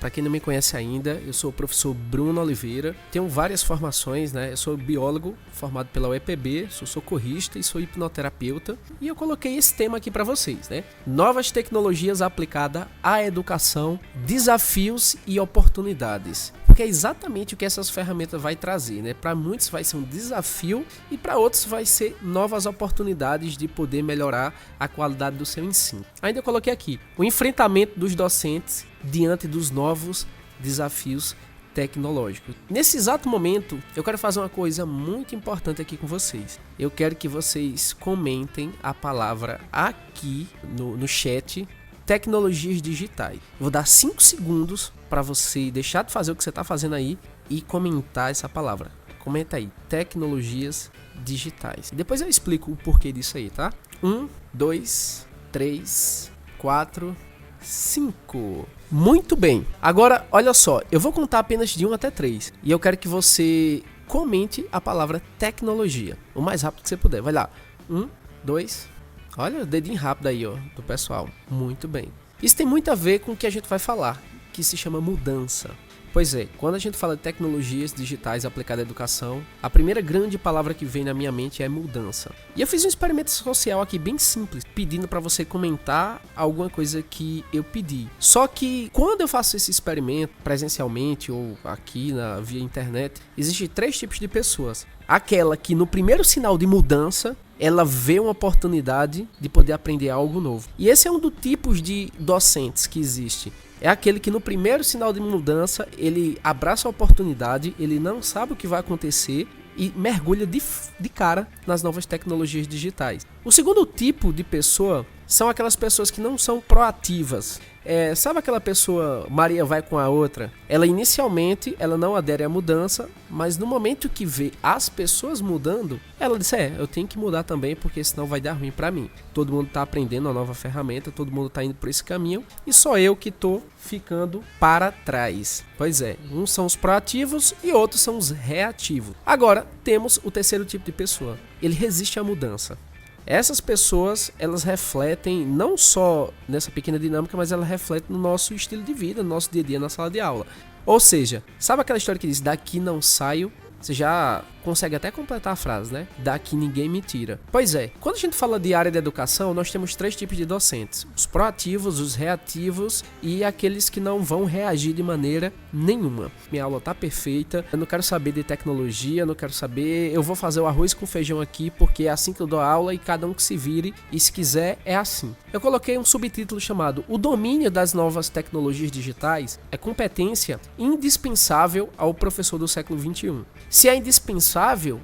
Para quem não me conhece ainda, eu sou o professor Bruno Oliveira, tenho várias formações, né? Eu sou biólogo formado pela UEPB, sou socorrista e sou hipnoterapeuta, e eu coloquei esse tema aqui para vocês, né? Novas tecnologias aplicadas à educação, desafios e oportunidades. Porque é exatamente o que essas ferramentas vai trazer, né? Para muitos vai ser um desafio e para outros vai ser novas oportunidades de poder melhorar a qualidade do seu ensino. Ainda eu coloquei aqui o enfrentamento dos docentes diante dos novos desafios tecnológicos. Nesse exato momento, eu quero fazer uma coisa muito importante aqui com vocês. Eu quero que vocês comentem a palavra aqui no chat, tecnologias digitais. Eu vou dar 5 segundos para você deixar de fazer o que você está fazendo aí e comentar essa palavra. Comenta aí, tecnologias digitais. Depois eu explico o porquê disso aí, tá? 1, 2, 3, 4, 5. Muito bem. Agora, olha só, eu vou contar apenas de 1 até 3. E eu quero que você comente a palavra tecnologia o mais rápido que você puder. Vai lá. 1, 2. Olha o dedinho rápido aí, ó, do pessoal. Muito bem. Isso tem muito a ver com o que a gente vai falar, que se chama mudança. Pois é, quando a gente fala de tecnologias digitais aplicadas à educação, a primeira grande palavra que vem na minha mente é mudança. E eu fiz um experimento social aqui bem simples, pedindo para você comentar alguma coisa que eu pedi. Só que quando eu faço esse experimento presencialmente ou aqui via internet, existem 3 tipos de pessoas. Aquela que no primeiro sinal de mudança, ela vê uma oportunidade de poder aprender algo novo. E esse é um dos tipos de docentes que existe. É aquele que no primeiro sinal de mudança, ele abraça a oportunidade, ele não sabe o que vai acontecer e mergulha de cara nas novas tecnologias digitais. O segundo tipo de pessoa são aquelas pessoas que não são proativas. Sabe aquela pessoa, Maria vai com a outra? Ela inicialmente ela não adere à mudança, mas no momento que vê as pessoas mudando, ela diz, eu tenho que mudar também, porque senão vai dar ruim para mim. Todo mundo está aprendendo uma nova ferramenta, todo mundo está indo por esse caminho, e só eu que estou ficando para trás. Pois é, uns são os proativos e outros são os reativos. Agora, temos o terceiro tipo de pessoa. Ele resiste à mudança. Essas pessoas, elas refletem não só nessa pequena dinâmica, mas elas refletem no nosso estilo de vida, no nosso dia a dia na sala de aula. Ou seja, sabe aquela história que diz, daqui não saio? Você já consegue até completar a frase, né? Daqui ninguém me tira. Pois é, quando a gente fala de área de educação, nós temos 3 tipos de docentes. Os proativos, os reativos e aqueles que não vão reagir de maneira nenhuma. Minha aula tá perfeita, eu não quero saber de tecnologia, não quero saber... Eu vou fazer o arroz com feijão aqui porque é assim que eu dou aula e cada um que se vire e se quiser é assim. Eu coloquei um subtítulo chamado O domínio das novas tecnologias digitais é competência indispensável ao professor do século XXI. Se é indispensável,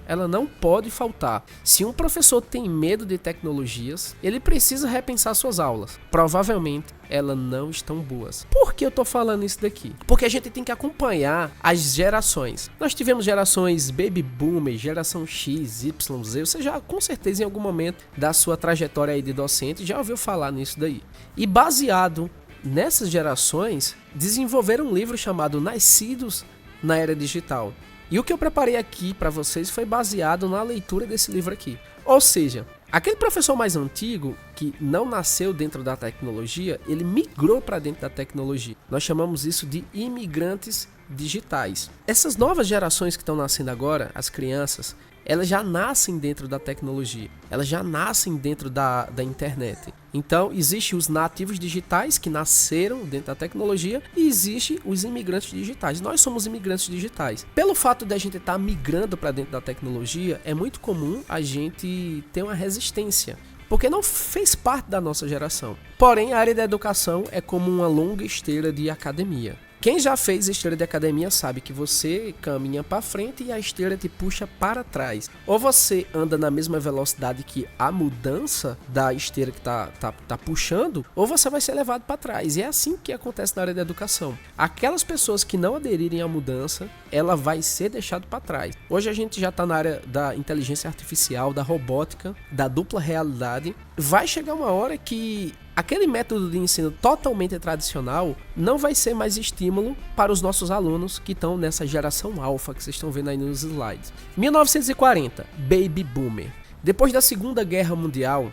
ela não pode faltar. Se um professor tem medo de tecnologias, ele precisa repensar suas aulas. Provavelmente, elas não estão boas. Por que eu tô falando isso daqui? Porque a gente tem que acompanhar as gerações. Nós tivemos gerações Baby Boomer, geração X, Y, Z. Você já, com certeza, em algum momento da sua trajetória aí de docente, já ouviu falar nisso daí. E baseado nessas gerações, desenvolveram um livro chamado Nascidos na Era Digital. E o que eu preparei aqui para vocês foi baseado na leitura desse livro aqui. Ou seja, aquele professor mais antigo que não nasceu dentro da tecnologia, ele migrou para dentro da tecnologia. Nós chamamos isso de imigrantes digitais. Essas novas gerações que estão nascendo agora, as crianças, elas já nascem dentro da tecnologia, elas já nascem dentro da internet. Então, existem os nativos digitais que nasceram dentro da tecnologia e existem os imigrantes digitais. Nós somos imigrantes digitais. Pelo fato de a gente estar migrando para dentro da tecnologia, é muito comum a gente ter uma resistência, porque não fez parte da nossa geração. Porém, a área da educação é como uma longa esteira de academia. Quem já fez esteira de academia sabe que você caminha para frente e a esteira te puxa para trás. Ou você anda na mesma velocidade que a mudança da esteira que tá puxando, ou você vai ser levado para trás. E é assim que acontece na área da educação. Aquelas pessoas que não aderirem à mudança, ela vai ser deixada para trás. Hoje a gente já está na área da inteligência artificial, da robótica, da dupla realidade. Vai chegar uma hora que aquele método de ensino totalmente tradicional não vai ser mais estímulo para os nossos alunos que estão nessa geração alfa que vocês estão vendo aí nos slides. 1940, Baby Boomer. Depois da Segunda Guerra Mundial,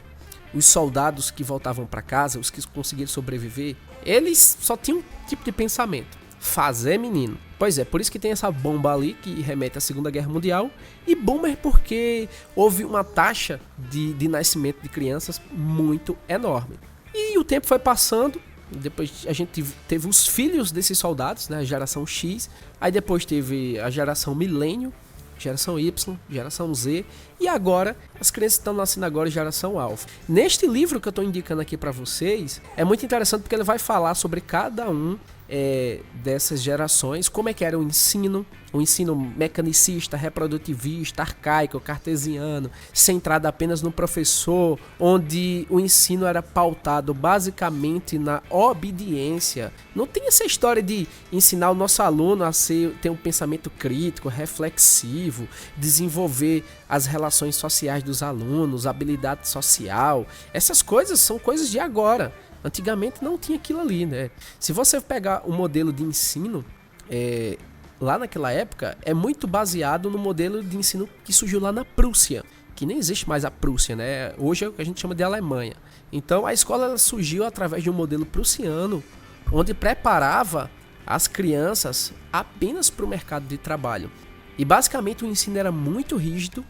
os soldados que voltavam para casa, os que conseguiram sobreviver, eles só tinham um tipo de pensamento: fazer menino. Pois é, por isso que tem essa bomba ali que remete à Segunda Guerra Mundial. E boomer porque houve uma taxa de nascimento de crianças muito enorme. E o tempo foi passando. Depois a gente teve os filhos desses soldados, né, a geração X. Aí depois teve a geração Milênio, geração Y, geração Z. E agora, as crianças estão nascendo agora, geração Alpha. Neste livro que eu estou indicando aqui para vocês, é muito interessante porque ele vai falar sobre cada um dessas gerações, como é que era o ensino mecanicista, reprodutivista, arcaico, cartesiano, centrado apenas no professor, onde o ensino era pautado basicamente na obediência. Não tem essa história de ensinar o nosso aluno a ter um pensamento crítico, reflexivo, desenvolver as relações sociais dos alunos, habilidade social. Essas coisas são coisas de agora. Antigamente não tinha aquilo ali, né? Se você pegar o modelo de ensino, lá naquela época, é muito baseado no modelo de ensino que surgiu lá na Prússia, que nem existe mais a Prússia, né? Hoje é o que a gente chama de Alemanha. Então a escola ela surgiu através de um modelo prussiano, onde preparava as crianças apenas para o mercado de trabalho. E basicamente o ensino era muito rígido,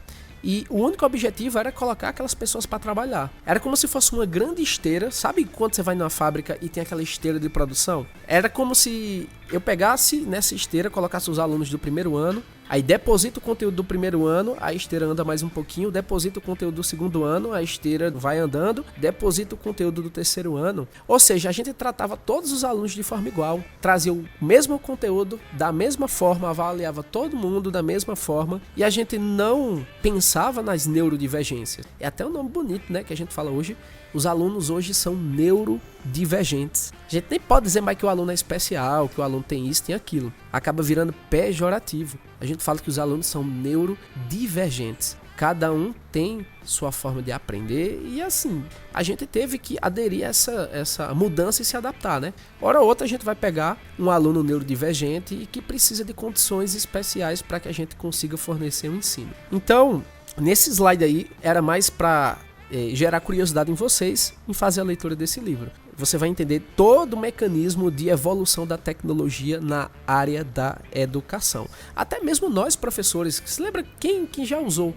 e o único objetivo era colocar aquelas pessoas para trabalhar. Era como se fosse uma grande esteira. Sabe quando você vai numa fábrica e tem aquela esteira de produção? Era como se eu pegasse nessa esteira, colocasse os alunos do primeiro ano, aí deposito o conteúdo do primeiro ano, a esteira anda mais um pouquinho, deposito o conteúdo do segundo ano, a esteira vai andando, deposito o conteúdo do terceiro ano. Ou seja, a gente tratava todos os alunos de forma igual, trazia o mesmo conteúdo, da mesma forma, avaliava todo mundo da mesma forma, e a gente não pensava nas neurodivergências. É até um nome bonito, né, que a gente fala hoje. Os alunos hoje são neurodivergentes. A gente nem pode dizer mais que o aluno é especial, que o aluno tem isso, tem aquilo. Acaba virando pejorativo. A gente fala que os alunos são neurodivergentes. Cada um tem sua forma de aprender e assim, a gente teve que aderir a essa mudança e se adaptar, né? Hora ou outra a gente vai pegar um aluno neurodivergente e que precisa de condições especiais para que a gente consiga fornecer um ensino. Então, nesse slide aí, era mais para gerar curiosidade em vocês em fazer a leitura desse livro. Você vai entender todo o mecanismo de evolução da tecnologia na área da educação. Até mesmo nós, professores, se lembra quem já usou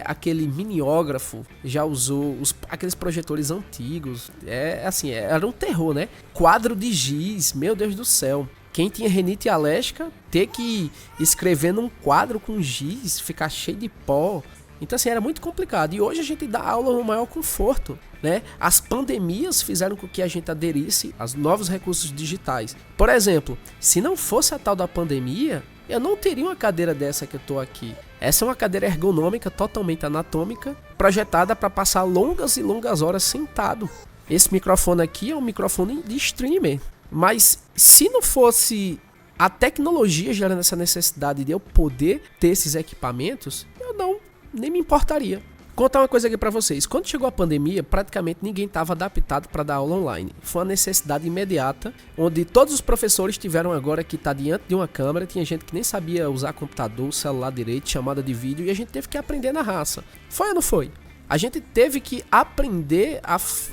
aquele miniógrafo, já usou aqueles projetores antigos? Era um terror, né? Quadro de giz, meu Deus do céu. Quem tinha rinite alérgica, ter que escrever num quadro com giz, ficar cheio de pó. Então assim, era muito complicado. E hoje a gente dá aula no maior conforto, né? As pandemias fizeram com que a gente aderisse aos novos recursos digitais. Por exemplo, se não fosse a tal da pandemia, eu não teria uma cadeira dessa que eu estou aqui. Essa é uma cadeira ergonômica, totalmente anatômica, projetada para passar longas e longas horas sentado. Esse microfone aqui é um microfone de streamer. Mas se não fosse a tecnologia gerando essa necessidade de eu poder ter esses equipamentos, eu nem me importaria. Contar uma coisa aqui para vocês. Quando chegou a pandemia, praticamente ninguém estava adaptado para dar aula online. Foi uma necessidade imediata, onde todos os professores tiveram agora que estar diante de uma câmera. Tinha gente que nem sabia usar computador, celular direito, chamada de vídeo, e a gente teve que aprender na raça. Foi ou não foi? A gente teve que aprender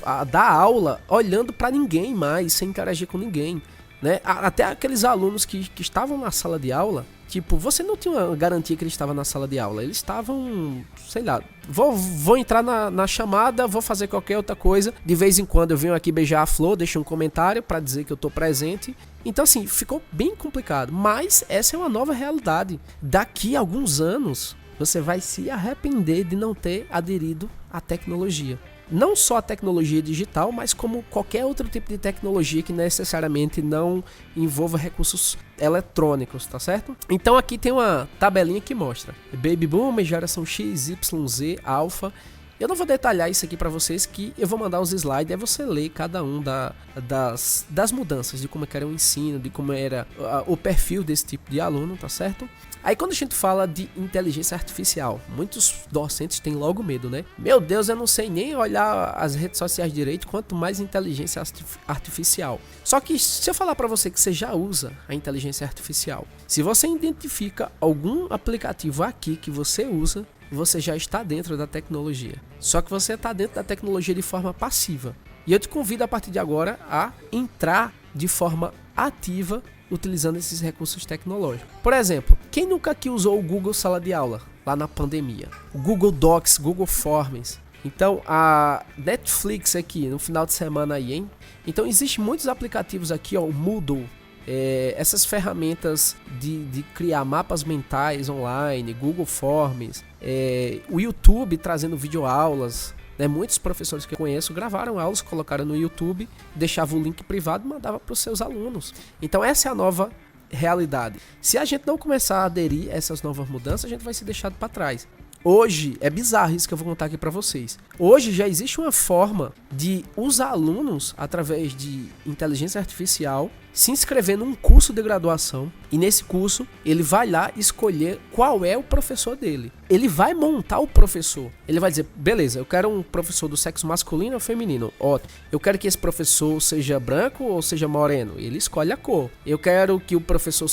a dar aula olhando para ninguém mais, sem interagir com ninguém, né? Até aqueles alunos que estavam na sala de aula, tipo, você não tinha uma garantia que eles estavam na sala de aula. Eles estavam, sei lá, vou entrar na chamada, vou fazer qualquer outra coisa. De vez em quando eu venho aqui beijar a flor, deixo um comentário para dizer que eu tô presente. Então assim, ficou bem complicado. Mas essa é uma nova realidade. Daqui a alguns anos, você vai se arrepender de não ter aderido à tecnologia. Não só a tecnologia digital, mas como qualquer outro tipo de tecnologia que necessariamente não envolva recursos eletrônicos, tá certo? Então aqui tem uma tabelinha que mostra Baby Boomer, geração X, Y, Z, Alpha. Eu não vou detalhar isso aqui para vocês, que eu vou mandar os slides, aí você lê cada um das mudanças, de como era o ensino, de como era o perfil desse tipo de aluno, tá certo? Aí quando a gente fala de inteligência artificial, muitos docentes têm logo medo, né? Meu Deus, eu não sei nem olhar as redes sociais direito, quanto mais inteligência artificial. Só que se eu falar para você que você já usa a inteligência artificial, se você identifica algum aplicativo aqui que você usa, você já está dentro da tecnologia. Só que você está dentro da tecnologia de forma passiva. E eu te convido a partir de agora a entrar de forma ativa utilizando esses recursos tecnológicos. Por exemplo, quem nunca aqui usou o Google Sala de Aula, lá na pandemia? O Google Docs, Google Forms. Então, a Netflix aqui, no final de semana aí, hein? Então, existem muitos aplicativos aqui, ó, o Moodle, essas ferramentas de criar mapas mentais online, Google Forms, o YouTube trazendo videoaulas, né? Muitos professores que eu conheço gravaram aulas, colocaram no YouTube, deixavam o link privado e mandavam para os seus alunos. Então, essa é a nova realidade. Se a gente não começar a aderir a essas novas mudanças, a gente vai ser deixado para trás. Hoje, é bizarro isso que eu vou contar aqui para vocês. Hoje já existe uma forma de os alunos, através de inteligência artificial, se inscrever num curso de graduação e nesse curso ele vai lá escolher qual é o professor dele. Ele vai montar o professor. Ele vai dizer, beleza, eu quero um professor do sexo masculino ou feminino. Ótimo. Eu quero que esse professor seja branco ou seja moreno. Ele escolhe a cor. Eu quero que o professor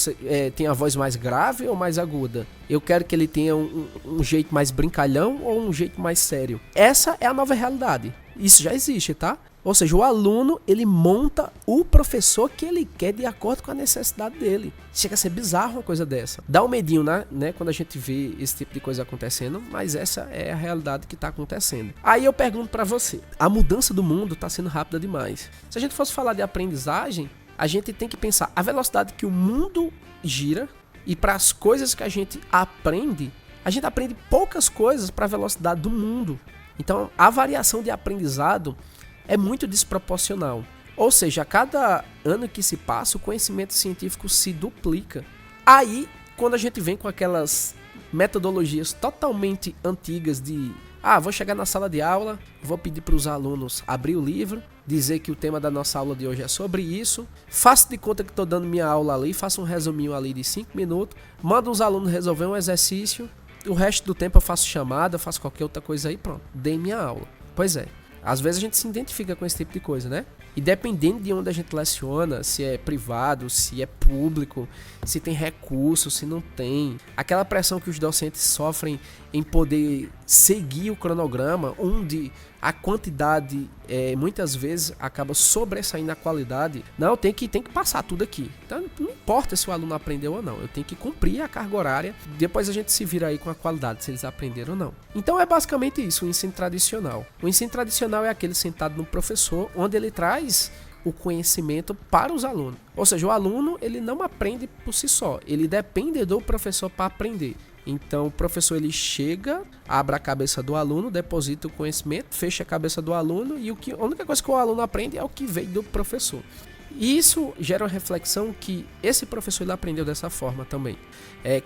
tenha a voz mais grave ou mais aguda. Eu quero que ele tenha um jeito mais brincalhão ou um jeito mais sério. Essa é a nova realidade. Isso já existe, tá? Ou seja, o aluno, ele monta o professor que ele quer de acordo com a necessidade dele. Chega a ser bizarro uma coisa dessa. Dá um medinho, né, quando a gente vê esse tipo de coisa acontecendo, mas essa é a realidade que está acontecendo. Aí eu pergunto para você, a mudança do mundo está sendo rápida demais. Se a gente fosse falar de aprendizagem, a gente tem que pensar a velocidade que o mundo gira e para as coisas que a gente aprende poucas coisas para a velocidade do mundo. Então, a variação de aprendizado é muito desproporcional. Ou seja, a cada ano que se passa, o conhecimento científico se duplica. Aí, quando a gente vem com aquelas metodologias totalmente antigas de vou chegar na sala de aula, vou pedir para os alunos abrir o livro, dizer que o tema da nossa aula de hoje é sobre isso, faço de conta que estou dando minha aula ali, faço um resuminho ali de 5 minutos, mando os alunos resolver um exercício, o resto do tempo eu faço chamada, faço qualquer outra coisa aí, pronto, dei minha aula. Pois é. Às vezes a gente se identifica com esse tipo de coisa, né? E dependendo de onde a gente leciona, se é privado, se é público, se tem recurso, se não tem, aquela pressão que os docentes sofrem em poder seguir o cronograma, onde a quantidade muitas vezes acaba sobressaindo a qualidade. Não, tem que passar tudo aqui. Então não importa se o aluno aprendeu ou não, eu tenho que cumprir a carga horária, depois a gente se vira aí com a qualidade, se eles aprenderam ou não. Então é basicamente isso, o ensino tradicional. O ensino tradicional é aquele sentado no professor, onde ele traz o conhecimento para os alunos. Ou seja, o aluno ele não aprende por si só, ele depende do professor para aprender. Então o professor ele chega, abre a cabeça do aluno, deposita o conhecimento, fecha a cabeça do aluno e a única coisa que o aluno aprende é o que veio do professor. E isso gera uma reflexão que esse professor ele aprendeu dessa forma também.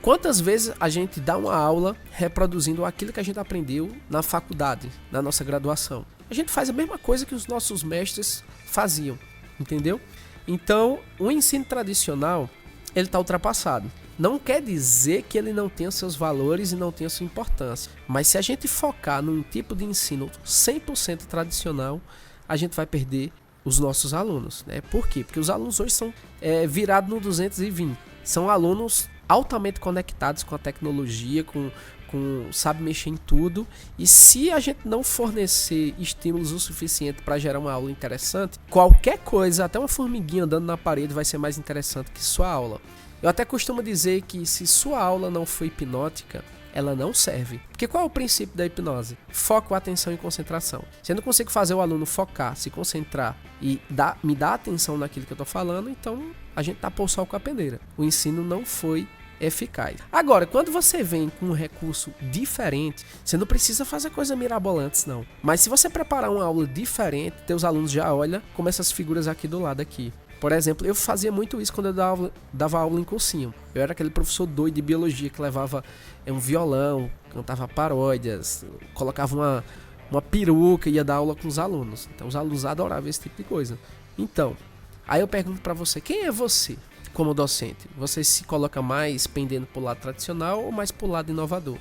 Quantas vezes a gente dá uma aula reproduzindo aquilo que a gente aprendeu na faculdade, na nossa graduação? A gente faz a mesma coisa que os nossos mestres faziam, entendeu? Então, o ensino tradicional, ele está ultrapassado. Não quer dizer que ele não tenha seus valores e não tenha sua importância. Mas se a gente focar num tipo de ensino 100% tradicional, a gente vai perder os nossos alunos, né? Por quê? Porque os alunos hoje são virados no 220. São alunos altamente conectados com a tecnologia, sabe mexer em tudo. E se a gente não fornecer estímulos o suficiente para gerar uma aula interessante, qualquer coisa, até uma formiguinha andando na parede vai ser mais interessante que sua aula. Eu até costumo dizer que se sua aula não for hipnótica, ela não serve. Porque qual é o princípio da hipnose? Foco, atenção e concentração. Se eu não consigo fazer o aluno focar, se concentrar e me dar atenção naquilo que eu estou falando, então a gente tá por sol com a peneira. O ensino não foi eficaz. Agora, quando você vem com um recurso diferente, você não precisa fazer coisas mirabolantes, não. Mas se você preparar uma aula diferente, teus alunos já olham como essas figuras aqui do lado aqui. Por exemplo, eu fazia muito isso quando eu dava aula em cursinho. Eu era aquele professor doido de biologia que levava um violão, cantava paródias, colocava uma peruca e ia dar aula com os alunos. Então os alunos adoravam esse tipo de coisa. Então, aí eu pergunto pra você, quem é você como docente? Você se coloca mais pendendo pro lado tradicional ou mais pro lado inovador?